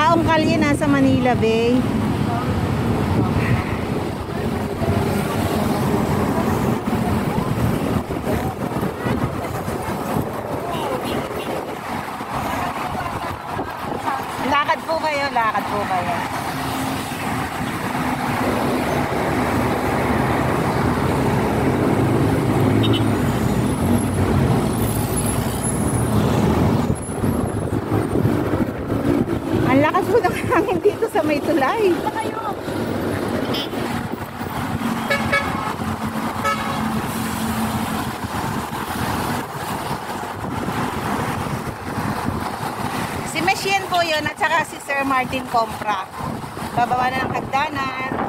Baong kalye nasa Manila Bay. Lakad po kayo, lakad po kayo. Ang lakas po ng hangin dito sa may tulay. Si Machine po yun at saka si Sir Martin Compra. Babawa na ng hagdanan.